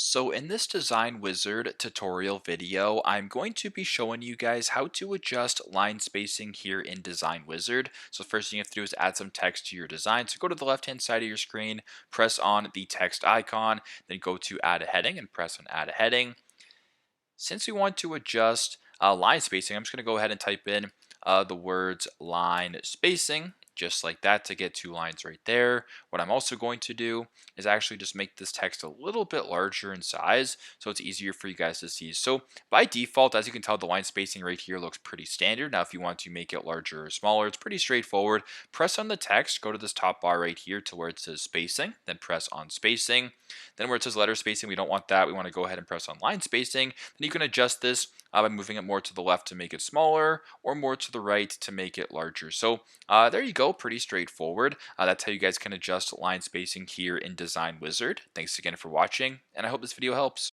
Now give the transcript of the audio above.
So in this Design Wizard tutorial video, I'm going to be showing you guys how to adjust line spacing here in Design Wizard. So first thing you have to do is add some text to your design. So go to the left-hand side of your screen, press on the text icon, then go to add a heading and press on add a heading. Since we want to adjust line spacing, I'm just going to go ahead and type in the words line spacing, just like that to get two lines right there. What I'm also going to do is actually just make this text a little bit larger in size so it's easier for you guys to see. So by default, as you can tell, the line spacing right here looks pretty standard. Now, if you want to make it larger or smaller, it's pretty straightforward. Press on the text, go to this top bar right here to where it says spacing, then press on spacing. Then where it says letter spacing, we don't want that. We want to go ahead and press on line spacing. Then you can adjust this by moving it more to the left to make it smaller or more to the right to make it larger. So there you go, pretty straightforward. That's how you guys can adjust line spacing here in Design Wizard. Thanks again for watching, and I hope this video helps.